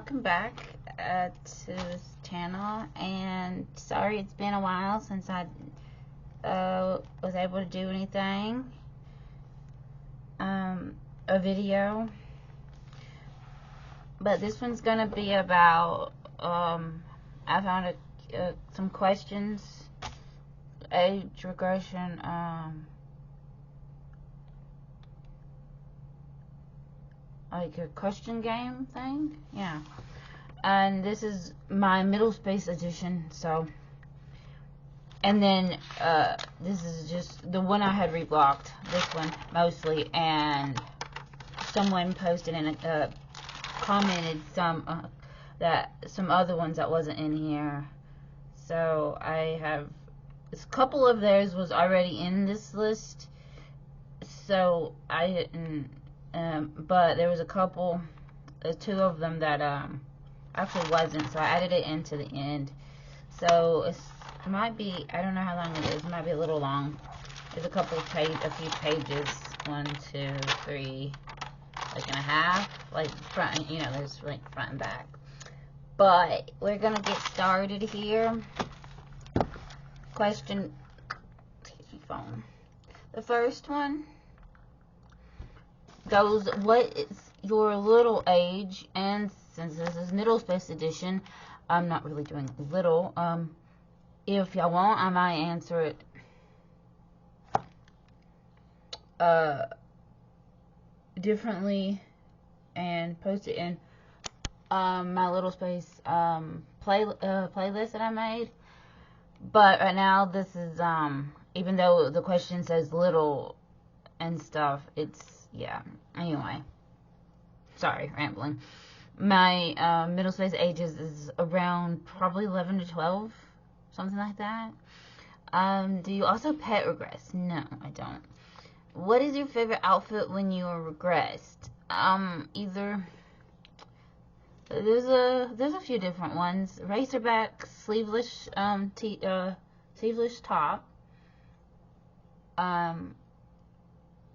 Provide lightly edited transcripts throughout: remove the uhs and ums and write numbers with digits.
welcome back to this channel, and sorry it's been a while since I was able to do anything, a video, but this one's gonna be about, I found some questions, age regression, like a question game thing, yeah. And this is my Middlespace edition, so. And then this is just the one I had reblocked. This one mostly, and someone posted and commented some other ones that wasn't in here. So I have a couple of theirs was already in this list, so I didn't. But there was a couple, two of them that actually wasn't, so I added it into the end. So it might be, I don't know how long it is. It might be a little long. There's a few pages. 1, 2, 3, like and a half, like front. You know, there's like front and back. But we're gonna get started here. Question. Excuse me, phone. The first one goes, what is your little age? And since this is Middlespace edition, I'm not really doing little. If y'all want, I might answer it differently and post it in my Little Space playlist that I made. But right now, this is even though the question says little and stuff, it's, yeah, anyway, sorry, rambling. My Middlespace ages is around probably 11 to 12, something like that. Do you also pet regress? No, I don't. What is your favorite outfit when you are regressed? Either, there's a few different ones. Racerback sleeveless sleeveless top.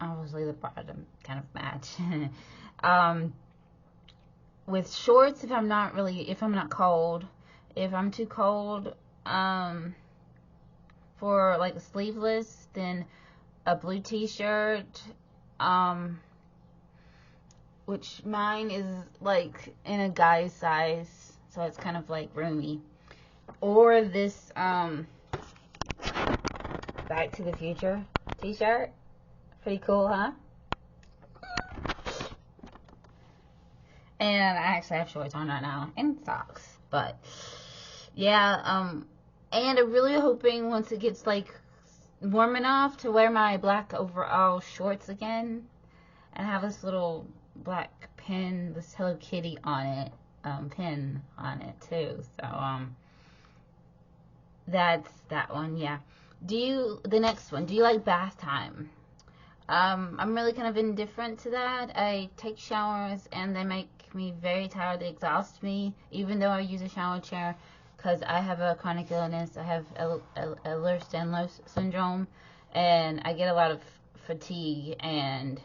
Obviously the bottom kind of match. With shorts if I'm not cold. If I'm too cold, for like a sleeveless, then a blue t-shirt, which mine is like in a guy's size, so it's kind of like roomy. Or this Back to the Future t-shirt. Pretty cool, huh? And I actually have shorts on right now and socks, but yeah, and I'm really hoping once it gets like warm enough to wear my black overall shorts again and have this little black pin, this Hello Kitty on it, pin on it too. So that's that one. Yeah. The next one, do you like bath time? I'm really kind of indifferent to that. I take showers and they make me very tired. They exhaust me, even though I use a shower chair, because I have a chronic illness. I have Ehlers-Danlos syndrome, and I get a lot of fatigue, and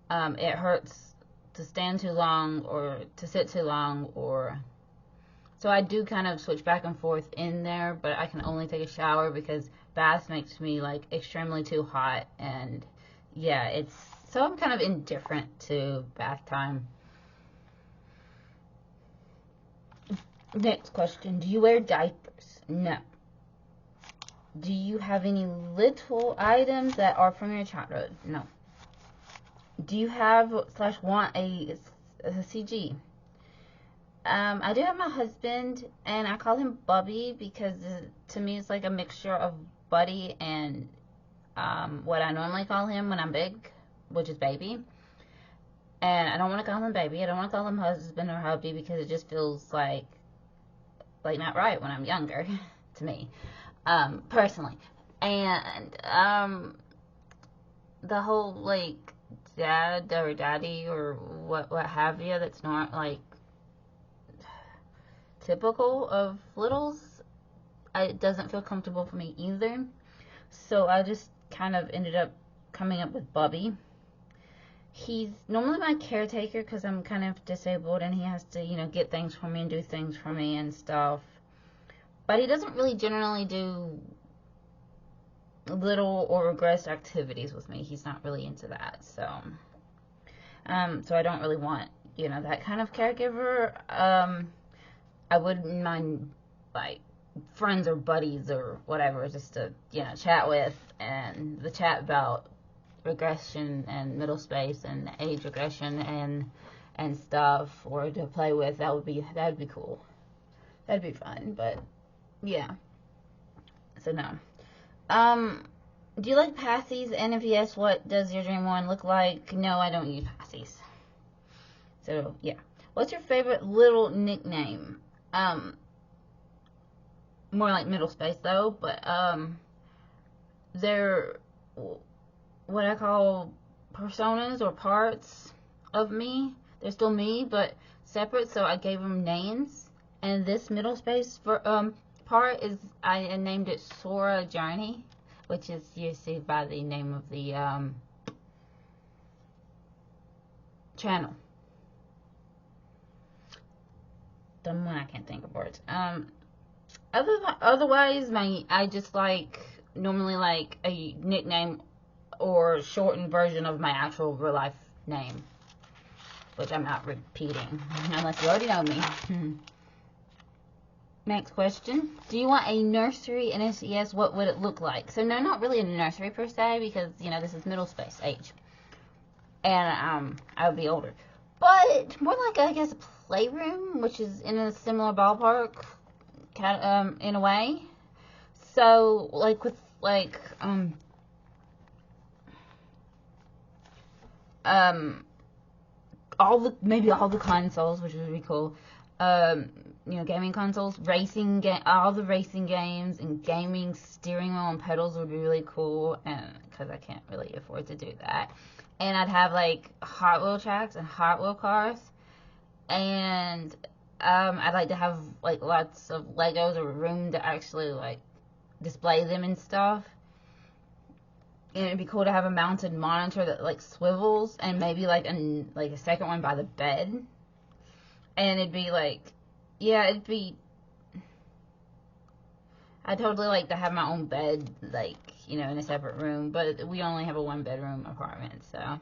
it hurts to stand too long or to sit too long, or so I do kind of switch back and forth in there, but I can only take a shower because bath makes me like extremely too hot, and yeah, so I'm kind of indifferent to bath time. Next question, do you wear diapers? No. Do you have any little items that are from your childhood? No. Do you have / want a CG? I do have my husband, and I call him Bubby because to me it's like a mixture of buddy and what I normally call him when I'm big, which is baby. And I don't want to call him baby. I don't want to call him husband or hubby because it just feels like not right when I'm younger to me, personally. And the whole like dad or daddy or what have you, that's not like typical of littles, it doesn't feel comfortable for me either. So I just kind of ended up coming up with Bubby. he's normally my caretaker because I'm kind of disabled and he has to, you know, get things for me and do things for me and stuff. But he doesn't really generally do little or regressed activities with me. He's not really into that. So I don't really want, you know, that kind of caregiver. I wouldn't mind, like, friends or buddies or whatever, just to, you know, chat with, and the chat about regression and Middlespace and age regression and stuff, or to play with. That'd be cool. That'd be fun. But yeah. So no. Do you like passies? And if yes, what does your dream one look like? No, I don't use passies. So yeah. What's your favorite little nickname? More like Middlespace though, but they're what I call personas or parts of me. They're still me, but separate, so I gave them names. And this Middlespace part is, I named it Sora Journey, which is, you see by the name of the channel. Dumb one, I can't think of words. Otherwise, I just normally like a nickname or shortened version of my actual real life name, which I'm not repeating unless you already know me. Next question. Do you want a nursery? And if yes, what would it look like? So no, not really a nursery per se, because, you know, this is Middlespace age. And I would be older. But more like, I guess, a playroom, which is in a similar ballpark, in a way. So, like, with, like, maybe all the consoles, which would be cool. You know, gaming consoles, all the racing games, and gaming steering wheel and pedals would be really cool, and because I can't really afford to do that. And I'd have, like, Hot Wheel tracks and Hot Wheel cars, and I'd like to have, like, lots of Legos or room to actually, like, display them and stuff. And it'd be cool to have a mounted monitor that, like, swivels, and maybe like a second one by the bed. And it'd be like, yeah, I'd totally like to have my own bed, like, you know, in a separate room, but we only have a 1-bedroom apartment, so.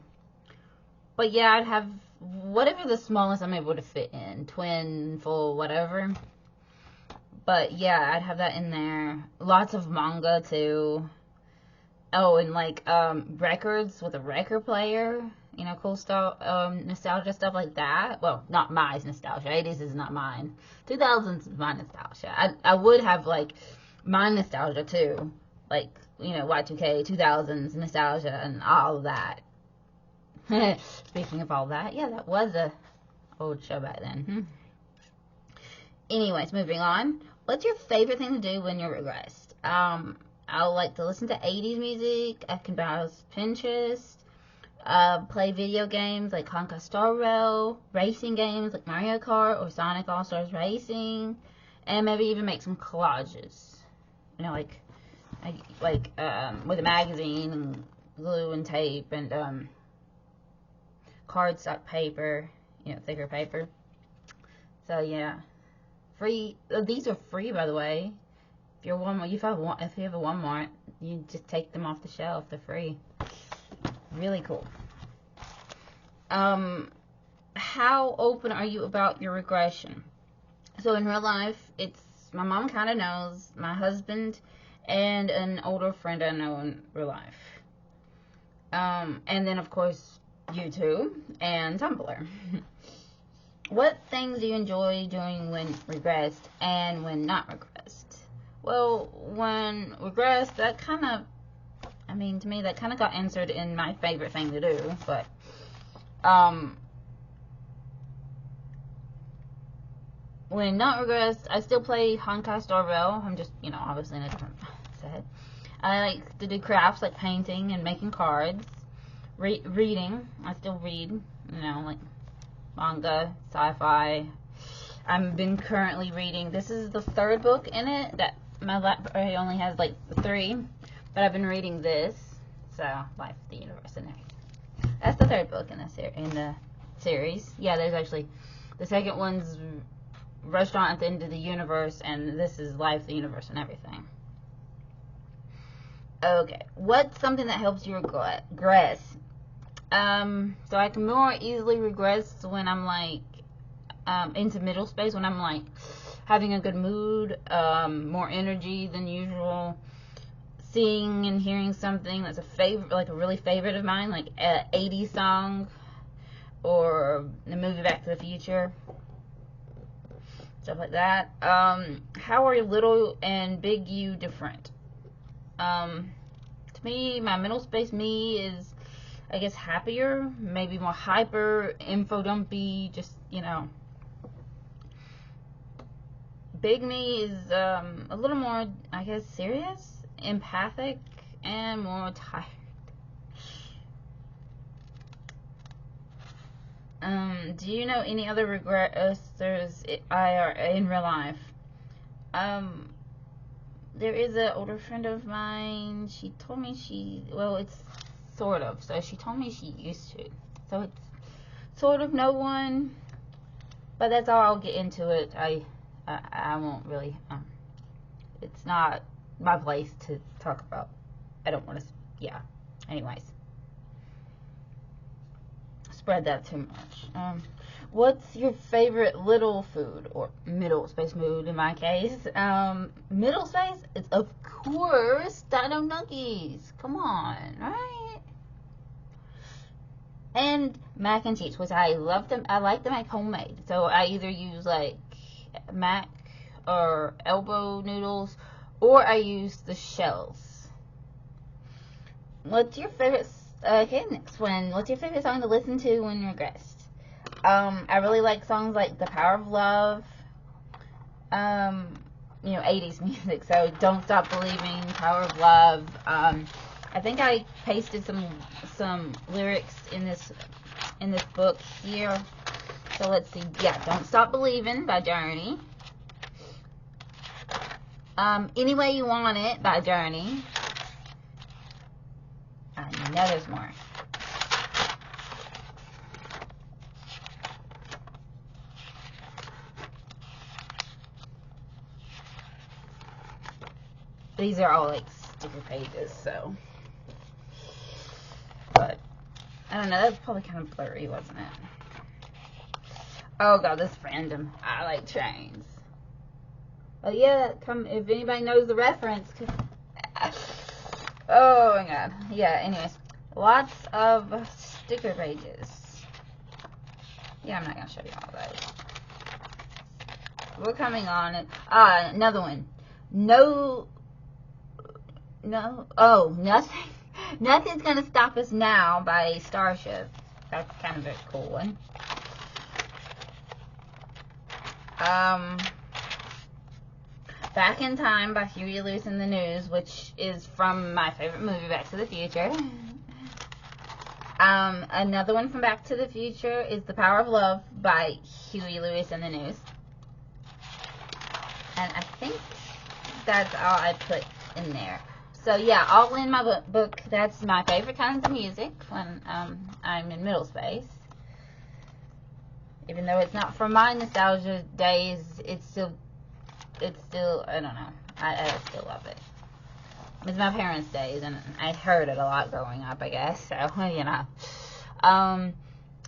But yeah, I'd have whatever the smallest I'm able to fit in, twin, full, whatever. But yeah, I'd have that in there. Lots of manga too. Oh, and like records with a record player, you know, cool stuff, nostalgia stuff like that. Well, not my nostalgia. 80s is not mine. 2000s is my nostalgia. I would have like my nostalgia too, like, you know, Y2K, 2000s nostalgia and all of that. Speaking of all that, yeah, that was a old show back then. Anyways, moving on. What's your favorite thing to do when you're regressed? I like to listen to 80s music. I can browse Pinterest. Play video games like Honkai Star Rail. Racing games like Mario Kart or Sonic All-Stars Racing. And maybe even make some collages. You know, with a magazine and glue and tape and cardstock paper, you know, thicker paper. So yeah, free. These are free, by the way. If you have a Walmart, you just take them off the shelf. They're free. Really cool. How open are you about your regression? So in real life, it's my mom kind of knows, my husband, and an older friend I know in real life. And then of course YouTube and Tumblr. What things do you enjoy doing when regressed and when not regressed? Well, when regressed, that kind of, to me, that kind of got answered in my favorite thing to do, but, when not regressed, I still play Honkai Star Rail. I'm just, obviously in a different set. I like to do crafts like painting and making cards. Reading. I still read, like manga, sci-fi. I've been currently reading. This is the third book in it. That my library only has like 3, but I've been reading this. So, Life, the Universe, and everything. That's the third book in the series. Yeah, there's actually the second one's Restaurant at the End of the Universe, and this is Life, the Universe, and Everything. Okay, what's something that helps you regress? So I can more easily regress when I'm like into Middlespace, when I'm like having a good mood, more energy than usual, seeing and hearing something that's a favorite, like a really favorite of mine, like an 80s song or the movie Back to the Future, stuff like that. How are little and big you different? To me, my Middlespace me is, I guess, happier, maybe more hyper, info dumpy, just, you know. Big me is a little more, I guess, serious, empathic, and more tired. Do you know any other regressors in real life? There is an older friend of mine. She told me it's sort of. So she told me she used to. So it's sort of no one. But that's all. I'll get into it. I won't really. It's not my place to talk about. I don't want to. Yeah. Anyways. Spread that too much. What's your favorite little food, or Middlespace mood in my case? Middlespace, it's of course Dino Nuggies. Come on, right? And mac and cheese, which I love them. I like to make homemade, so I either use like mac or elbow noodles, or I use the shells. What's your favorite? Okay, next one. What's your favorite song to listen to when you're regressed? I really like songs like The Power of Love, 80s music, so Don't Stop Believing, Power of Love. I think I pasted some lyrics in this book here. So let's see. Yeah, Don't Stop Believing by Journey. Any Way You Want It by Journey. I know there's more. These are all like sticker pages, so. But I don't know, that's probably kind of blurry, wasn't it? Oh god, this is random. I like trains. But yeah, if anybody knows the reference. Oh my god. Yeah, anyways. Lots of sticker pages. Yeah, I'm not going to show you all those. We're coming on. Another one. Nothing. Nothing's going to stop us now by Starship. That's kind of a cool one. Back in Time by Huey Lewis and the News, which is from my favorite movie, Back to the Future. Another one from Back to the Future is The Power of Love by Huey Lewis and the News. And I think that's all I put in there. So yeah, all in my book. That's my favorite kinds of music when I'm in Middlespace. Even though it's not from my nostalgia days, it's still, I don't know. I still love it. It's my parents' days, and I heard it a lot growing up, I guess. So, you know.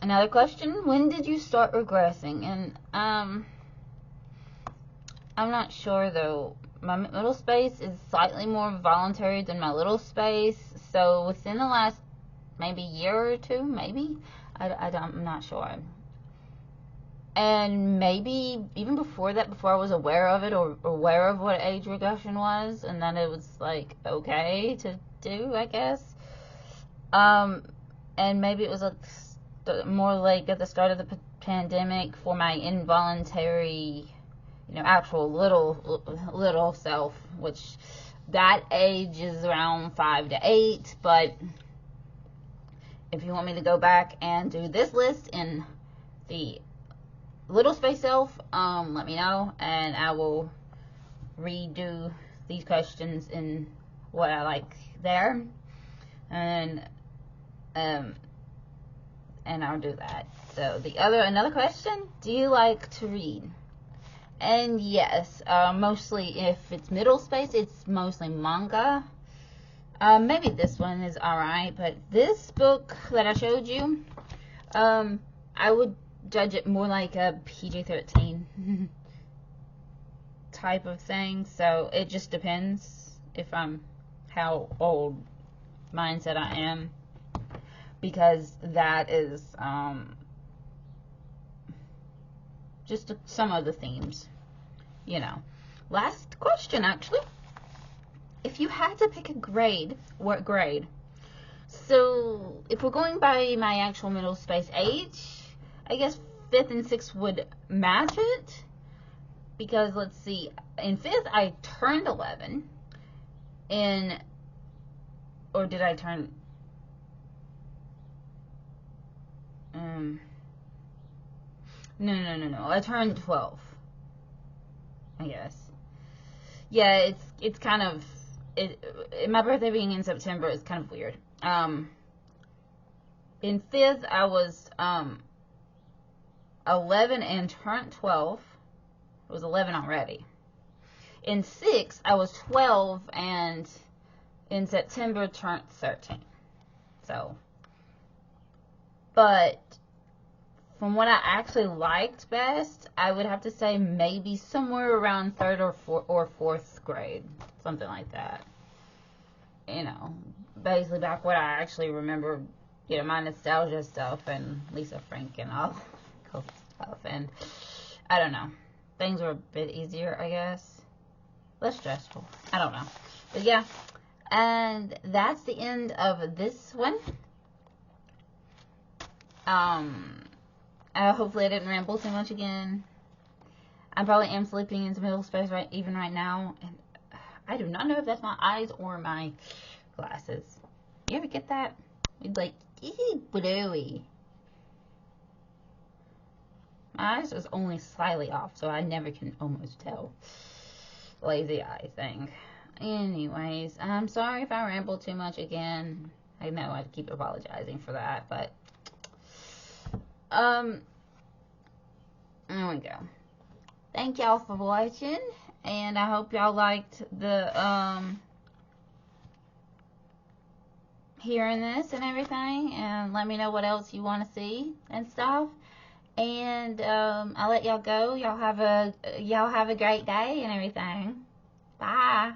Another question: when did you start regressing? And I'm not sure though. My Middlespace is slightly more voluntary than my Littlespace, so within the last maybe year or two, maybe. I'm not sure. And maybe even before that, before I was aware of it or aware of what age regression was, and then it was like okay to do, I guess. And maybe it was more like at the start of the pandemic for my involuntary, actual little self, which that age is around 5 to 8. But if you want me to go back and do this list in the Littlespace self, let me know, and I will redo these questions in what I like there. And and I'll do that. So another question, do you like to read? And yes, mostly if it's Middlespace, it's mostly manga. Maybe this one is alright, but this book that I showed you, I would judge it more like a PG-13 type of thing. So it just depends how old mindset I am, because that is just some of the themes, you know. Last question, actually. If you had to pick a grade, what grade? So if we're going by my actual Middlespace age, I guess 5th and 6th would match it, because let's see, in 5th I turned 11, or did I turn, no, I turned 12, I guess. Yeah, it's kind of, my birthday being in September is kind of weird. In 5th, I was 11 and turned 12. I was 11 already. In 6th, I was 12 and in September turned 13. So, but from what I actually liked best, I would have to say maybe somewhere around 3rd or 4th grade, something like that. You know, basically back what I actually remember, you know, my nostalgia stuff and Lisa Frank and all cool stuff, and I don't know, things were a bit easier, I guess, less stressful, I don't know, but yeah, and that's the end of this one. Hopefully I didn't ramble too much again. I probably am slipping into Middlespace right now, and I do not know if that's my eyes or my glasses. You ever get that? It's like, blowy. My eyes is only slightly off, so I never can almost tell. Lazy eye thing. Anyways, I'm sorry if I ramble too much again. I know I keep apologizing for that, but there we go. Thank y'all for watching, and I hope y'all liked the hearing this and everything, and let me know what else you want to see and stuff. And I'll let y'all go. Y'all have a great day and everything. Bye.